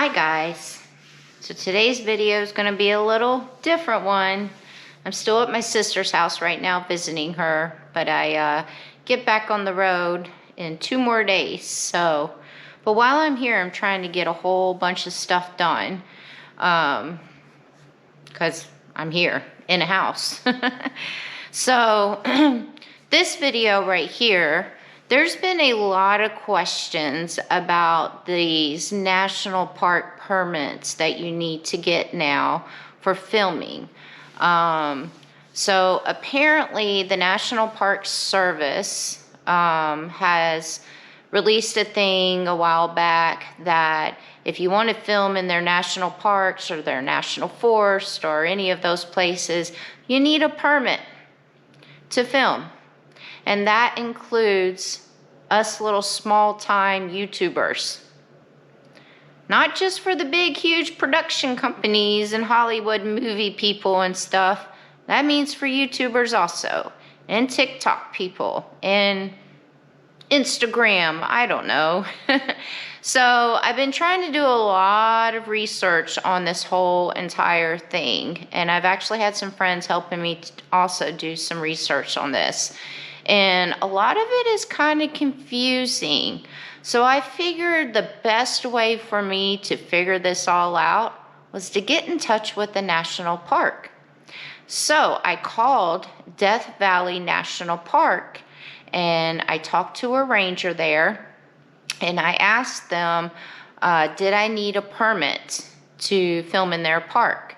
Hi guys, so today's video is going to be a little different one. I'm still at my sister's house right now visiting her, but I get back on the road in 2 more days. But while I'm here, I'm trying to get a whole bunch of stuff done because I'm here in a house. So this video right here, there's been a lot of questions about these national park permits that you need to get now for filming. So apparently the National Park Service has released a thing a while back that if you want to film in their national parks or their national forest or any of those places, you need a permit to film. And that includes us little small-time YouTubers. Not just for the big, huge production companies and Hollywood movie people and stuff. That means for YouTubers also. And TikTok people. And Instagram, I don't know. So I've been trying to do a lot of research on this whole entire thing. And I've actually had some friends helping me to also do some research on this. And a lot of it is kind of confusing. So I figured the best way for me to figure this all out was to get in touch with the national park. So I called Death Valley National Park and I talked to a ranger there and I asked them, did I need a permit to film in their park?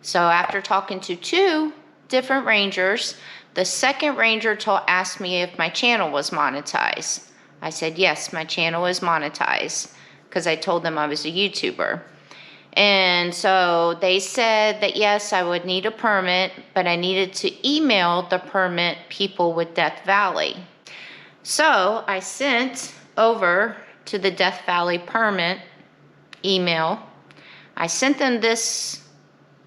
So after talking to 2 different rangers, the second ranger asked me if my channel was monetized. I said, yes, my channel is monetized, because I told them I was a YouTuber. And so they said that yes, I would need a permit, but I needed to email the permit people with Death Valley. So I sent over to the Death Valley permit email. I sent them this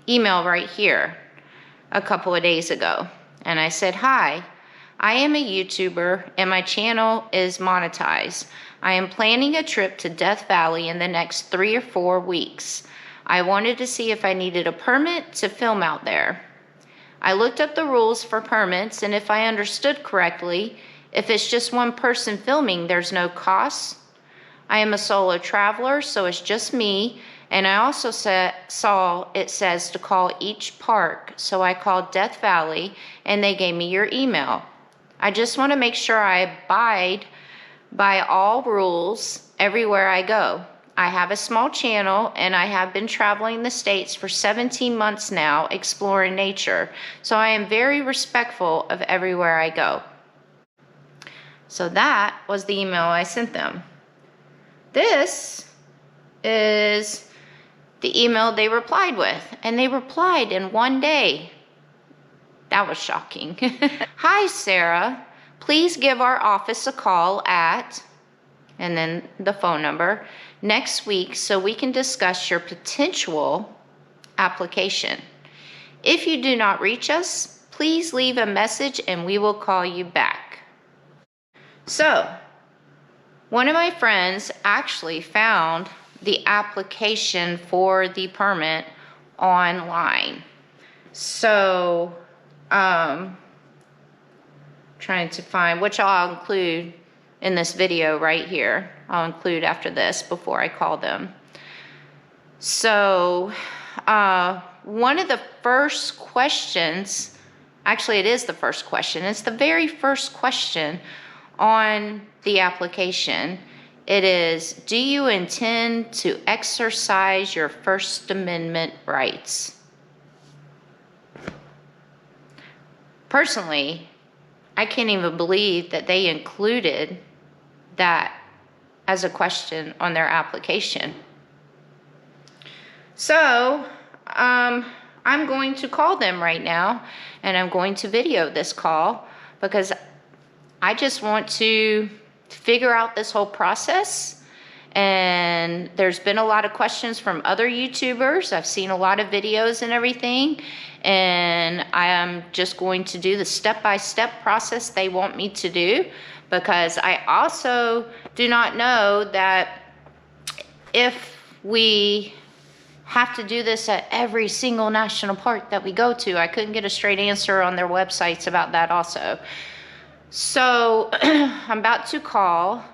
email right here a couple of days ago. And I said, hi, I am a YouTuber and my channel is monetized. I am planning a trip to Death Valley in the next 3 or 4 weeks. I wanted to see if I needed a permit to film out there. I looked up the rules for permits, and if I understood correctly, if it's just one person filming, there's no cost. I am a solo traveler, so it's just me. And I also saw it says to call each park. So I called Death Valley and they gave me your email. I just want to make sure I abide by all rules everywhere I go. I have a small channel and I have been traveling the States for 17 months now exploring nature. So I am very respectful of everywhere I go. So that was the email I sent them. This is the email they replied with, and they replied in 1 day. That was shocking. Hi, Sarah. Please give our office a call at, and then the phone number, next week so we can discuss your potential application. If you do not reach us, please leave a message and we will call you back. So, one of my friends actually found the application for the permit online. So, trying to find, which I'll include in this video right here. I'll include after this before I call them. So, one of the first questions, actually it is the first question, it's the very first question on the application. It is, do you intend to exercise your First Amendment rights? Personally, I can't even believe that they included that as a question on their application. So, I'm going to call them right now, and I'm going to video this call because I just want to figure out this whole process. And there's been a lot of questions from other YouTubers. I've seen a lot of videos and everything, and I am just going to do the step-by-step process they want me to do, because I also do not know that if we have to do this at every single national park that we go to. I couldn't get a straight answer on their websites about that also. So I'm about to call,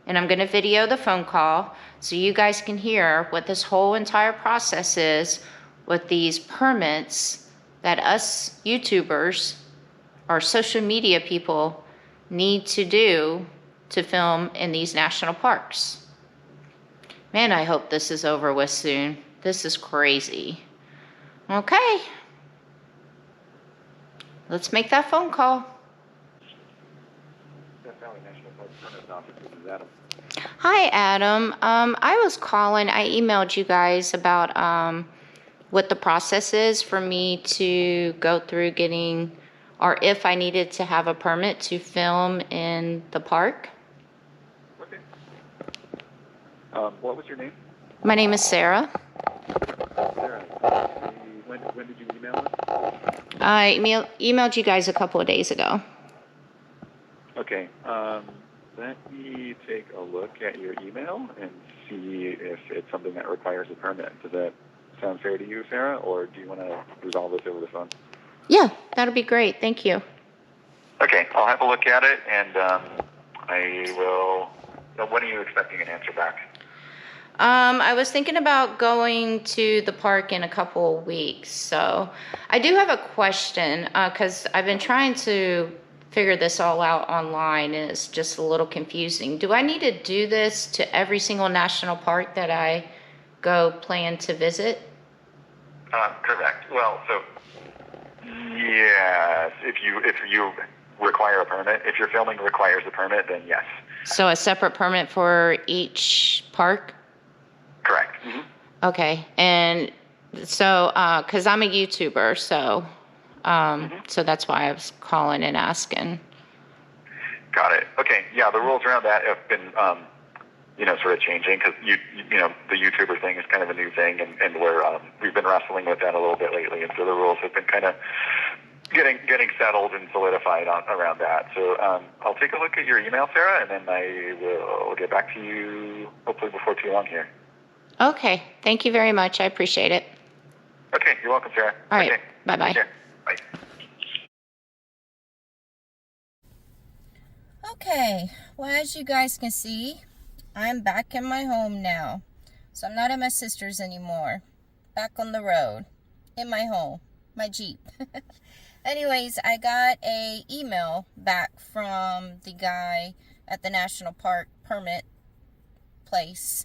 and I'm going to video the phone call so you guys can hear what this whole entire process is with these permits that us YouTubers or social media people need to do to film in these national parks. Man, I hope this is over with soon. This is crazy. Okay. Let's make that phone call. Hi, Adam. I was calling. I emailed you guys about what the process is for me to go through getting, or if I needed to have a permit to film in the park. Okay. What was your name? My name is Sarah. Sarah. When did you email us? I emailed you guys a couple of days ago. Okay. Let me take a look at your email and see if it's something that requires a permit. Does that sound fair to you, Sarah, or do you want to resolve this over the phone? Yeah, that'll be great. Thank you. Okay, I'll have a look at it, and I will. When are you expecting an answer back? I was thinking about going to the park in a couple of weeks. So I do have a question because I've been trying to figure this all out online, and it's just a little confusing. Do I need to do this to every single national park that I go plan to visit? Correct. Well, so yes, if you require a permit, if your filming requires a permit, then yes. So a separate permit for each park? Correct. Mm-hmm. Okay, and so because I'm a YouTuber, so so that's why I was calling and asking. Got it. Okay. Yeah, the rules around that have been, sort of changing because the YouTuber thing is kind of a new thing, and we've been wrestling with that a little bit lately, and so the rules have been kind of getting settled and solidified around that. So I'll take a look at your email, Sarah, and then I will get back to you hopefully before too long here. Okay. Thank you very much. I appreciate it. Okay. You're welcome, Sarah. All right. Okay. Bye-bye. Take care. Bye. Okay. Well, as you guys can see, I'm back in my home now. So I'm not at my sister's anymore. Back on the road. In my home. My Jeep. Anyways, I got a email back from the guy at the National Park permit place.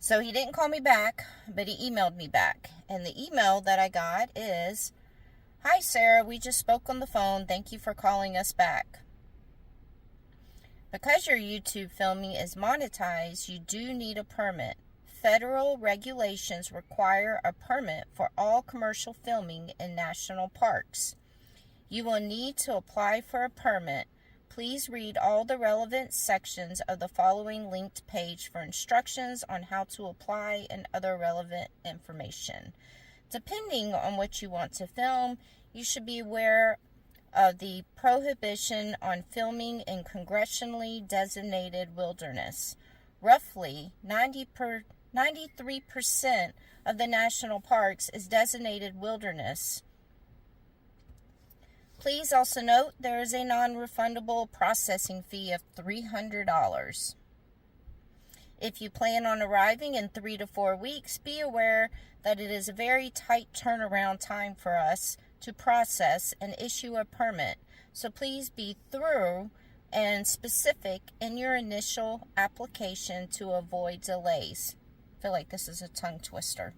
So he didn't call me back, but he emailed me back. And the email that I got is, "Hi Sarah, we just spoke on the phone. Thank you for calling us back. Because your YouTube filming is monetized, you do need a permit. Federal regulations require a permit for all commercial filming in national parks. You will need to apply for a permit. Please read all the relevant sections of the following linked page for instructions on how to apply and other relevant information. Depending on what you want to film, you should be aware of the prohibition on filming in congressionally designated wilderness. Roughly 93% of the national parks is designated wilderness. Please also note there is a non-refundable processing fee of $300. If you plan on arriving in 3 to 4 weeks, be aware that it is a very tight turnaround time for us to process and issue a permit, so please be thorough and specific in your initial application to avoid delays." I feel like this is a tongue twister.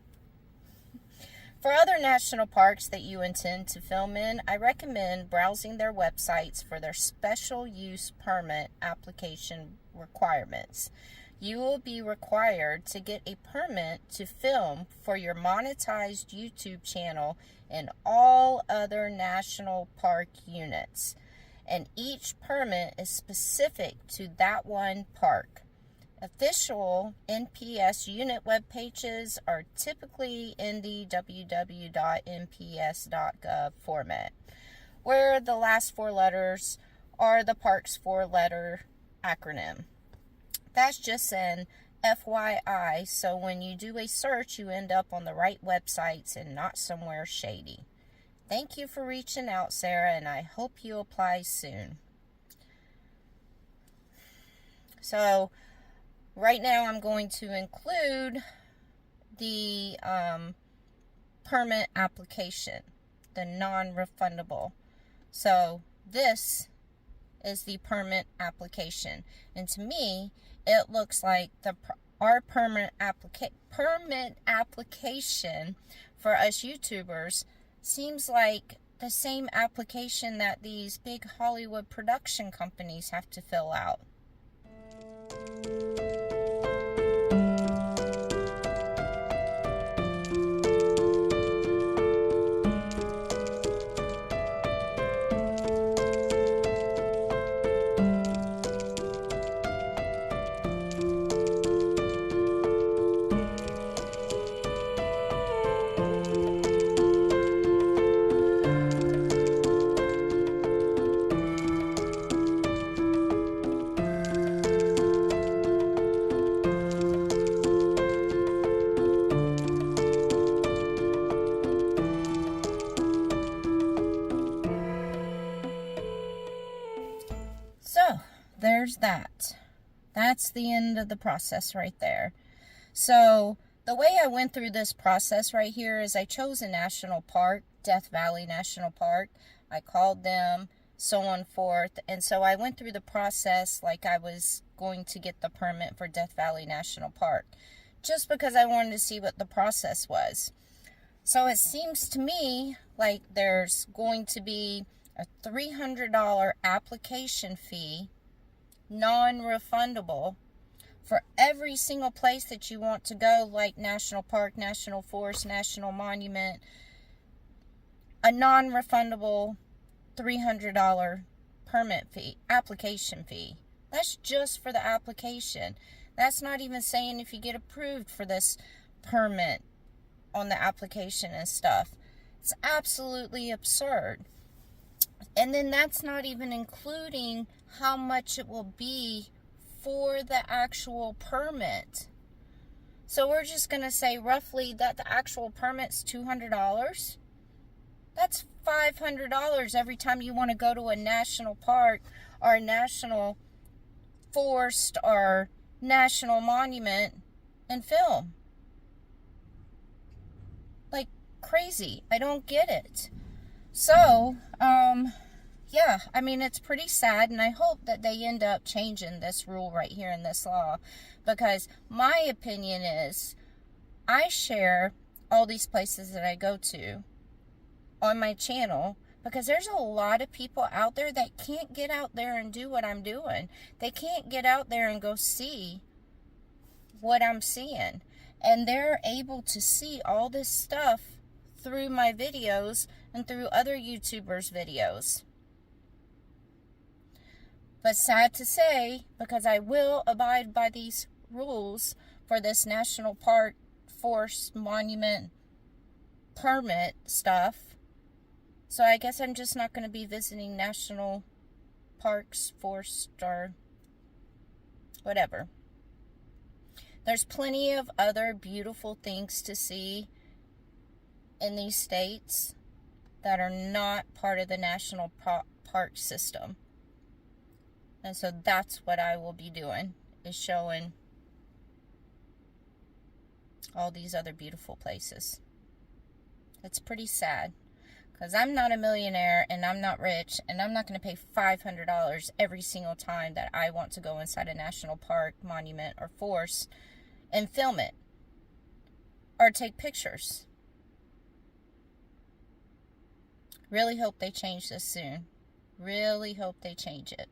For other national parks that you intend to film in, I recommend browsing their websites for their special use permit application requirements. You will be required to get a permit to film for your monetized YouTube channel in all other national park units, and each permit is specific to that one park. Official NPS unit web pages are typically in the www.nps.gov format, where the last 4 letters are the park's 4-letter acronym. That's just an FYI, so when you do a search, you end up on the right websites and not somewhere shady. Thank you for reaching out, Sarah, and I hope you apply soon. So, right now I'm going to include the permit application, the non-refundable. So, this is the permit application, and to me it looks like our permit application for us YouTubers seems like the same application that these big Hollywood production companies have to fill out. So, there's that. That's the end of the process right there. So, the way I went through this process right here is I chose a national park, Death Valley National Park. I called them, so on forth. And so I went through the process like I was going to get the permit for Death Valley National Park, just because I wanted to see what the process was. So it seems to me like there's going to be a $300 application fee, non-refundable, for every single place that you want to go, like national park, national forest, national monument. A non-refundable $300 permit fee, application fee. That's just for the application. That's not even saying if you get approved for this permit on the application and stuff. It's absolutely absurd. And then that's not even including how much it will be for the actual permit. So we're just going to say roughly that the actual permit's $200. That's $500 every time you want to go to a national park or a national forest or national monument and film. Like crazy. I don't get it. So, yeah, I mean, it's pretty sad, and I hope that they end up changing this rule right here in this law, because my opinion is I share all these places that I go to on my channel because there's a lot of people out there that can't get out there and do what I'm doing. They can't get out there and go see what I'm seeing, and they're able to see all this stuff through my videos and through other YouTubers' videos. But sad to say, because I will abide by these rules for this national park, forest, monument, permit stuff. So I guess I'm just not going to be visiting national parks, forest, or whatever. There's plenty of other beautiful things to see in these states that are not part of the national park system. And so that's what I will be doing, is showing all these other beautiful places. It's pretty sad, because I'm not a millionaire and I'm not rich, and I'm not going to pay $500 every single time that I want to go inside a national park, monument, or forest and film it or take pictures. Really hope they change this soon. Really hope they change it.